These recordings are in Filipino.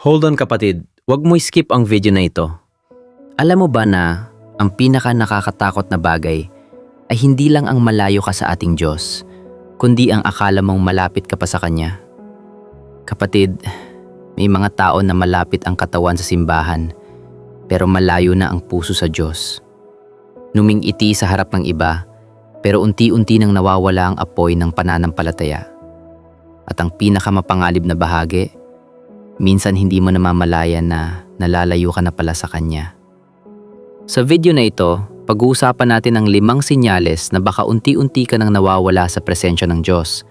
Hold on kapatid, wag mo skip ang video na ito. Alam mo ba na ang pinaka nakakatakot na bagay ay hindi lang ang malayo ka sa ating Diyos, kundi ang akala mong malapit ka pa sa Kanya. Kapatid, may mga tao na malapit ang katawan sa simbahan, pero malayo na ang puso sa Diyos. Numingiti sa harap ng iba, pero unti-unti nang nawawala ang apoy ng pananampalataya. At ang pinakamapangalib na bahagi, minsan hindi mo namamalayan na nalalayo ka na pala sa Kanya. Sa video na ito, pag-uusapan natin ang 5 senyales na baka unti-unti ka nang nawawala sa presensya ng Diyos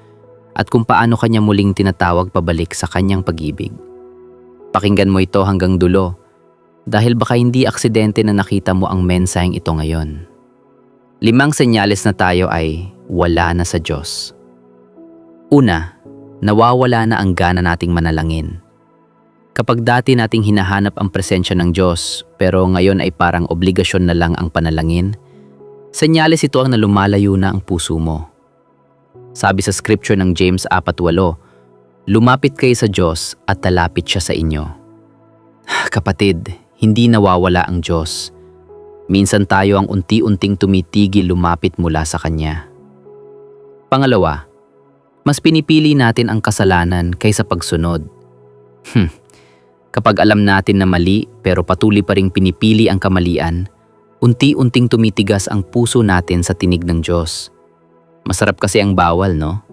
at kung paano Kanya muling tinatawag pabalik sa Kanyang pag-ibig. Pakinggan mo ito hanggang dulo dahil baka hindi aksidente na nakita mo ang mensaheng ito ngayon. 5 senyales na tayo ay wala na sa Diyos. Una, nawawala na ang gana nating manalangin. Kapag dati nating hinahanap ang presensya ng Diyos pero ngayon ay parang obligasyon na lang ang panalangin, senyales ito ang na lumalayo na ang puso mo. Sabi sa scripture ng James 4:8, lumapit kayo sa Diyos at talapit siya sa inyo. Kapatid, hindi nawawala ang Diyos. Minsan tayo ang unti-unting tumitigil lumapit mula sa Kanya. Pangalawa, mas pinipili natin ang kasalanan kaysa pagsunod. Kapag alam natin na mali pero patuloy pa ring pinipili ang kamalian, unti-unting tumitigas ang puso natin sa tinig ng Diyos. Masarap kasi ang bawal, no?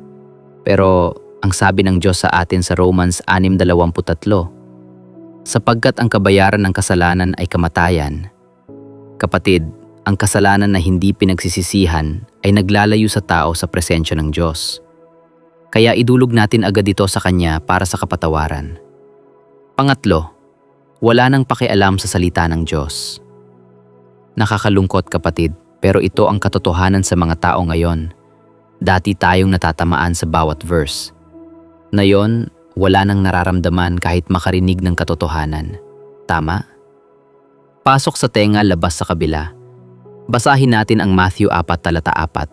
Pero ang sabi ng Diyos sa atin sa Romans 6:23, sapagkat ang kabayaran ng kasalanan ay kamatayan. Kapatid, ang kasalanan na hindi pinagsisisihan ay naglalayo sa tao sa presensya ng Diyos. Kaya idulog natin agad ito sa Kanya para sa kapatawaran. Pangatlo, wala nang pakialam sa salita ng Diyos. Nakakalungkot kapatid, pero ito ang katotohanan sa mga tao ngayon. Dati tayong natatamaan sa bawat verse. Ngayon, wala nang nararamdaman kahit makarinig ng katotohanan. Tama? Pasok sa tenga, labas sa kabila. Basahin natin ang Matthew 4:4.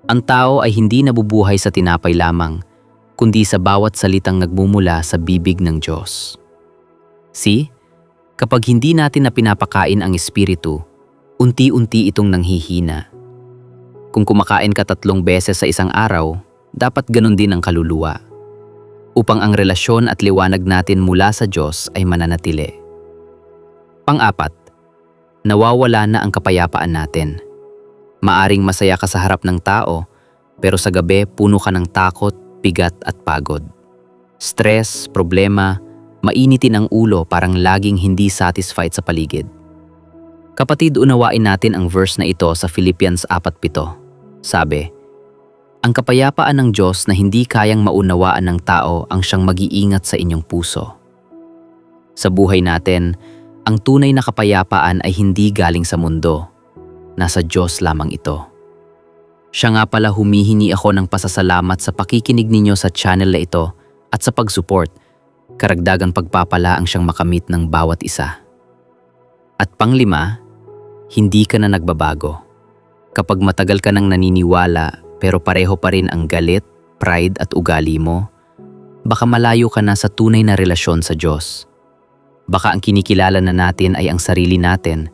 Ang tao ay hindi nabubuhay sa tinapay lamang, kundi sa bawat salitang nagmumula sa bibig ng Diyos. See? Kapag hindi natin na pinapakain ang espiritu, unti-unti itong nanghihina. Kung kumakain ka 3 beses sa isang araw, dapat ganun din ang kaluluwa, upang ang relasyon at liwanag natin mula sa Diyos ay mananatili. Pang-4, nawawala na ang kapayapaan natin. Maaring masaya ka sa harap ng tao, pero sa gabi puno ka ng takot, bigat at pagod. Stress, problema, mainitin ang ulo, parang laging hindi satisfied sa paligid. Kapatid, unawain natin ang verse na ito sa Philippians 4:7. Sabi, ang kapayapaan ng Diyos na hindi kayang maunawaan ng tao ang siyang mag-iingat sa inyong puso. Sa buhay natin, ang tunay na kapayapaan ay hindi galing sa mundo. Nasa Diyos lamang ito. Siya nga pala, humihingi ako ng pasasalamat sa pakikinig ninyo sa channel na ito at sa pag-support. Karagdagang pagpapala ang siyang makamit ng bawat isa. At pang-5, hindi ka na nagbabago. Kapag matagal ka nang naniniwala pero pareho pa rin ang galit, pride at ugali mo, baka malayo ka na sa tunay na relasyon sa Diyos. Baka ang kinikilala na natin ay ang sarili natin,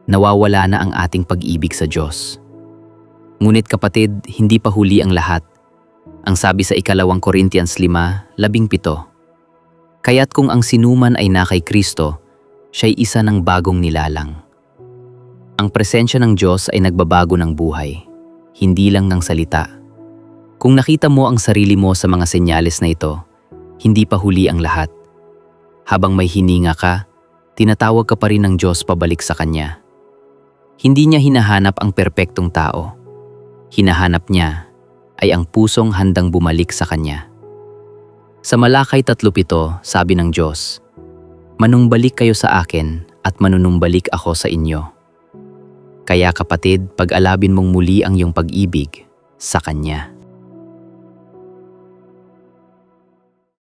nawawala na ang ating pag-ibig sa Diyos. Ngunit kapatid, hindi pa huli ang lahat. Ang sabi sa 2 Corinthians 5:17, kaya't kung ang sinuman ay na kay Kristo, siya'y isa ng bagong nilalang. Ang presensya ng Diyos ay nagbabago ng buhay, hindi lang ng salita. Kung nakita mo ang sarili mo sa mga senyales na ito, hindi pa huli ang lahat. Habang may hininga ka, tinatawag ka pa rin ng Diyos pabalik sa Kanya. Hindi niya hinahanap ang perpektong tao. Hinahanap niya ay ang pusong handang bumalik sa Kanya. Sa Malakay 3:7, sabi ng Diyos, manumbalik kayo sa akin at manunumbalik ako sa inyo. Kaya kapatid, pag-alabin mong muli ang iyong pag-ibig sa Kanya.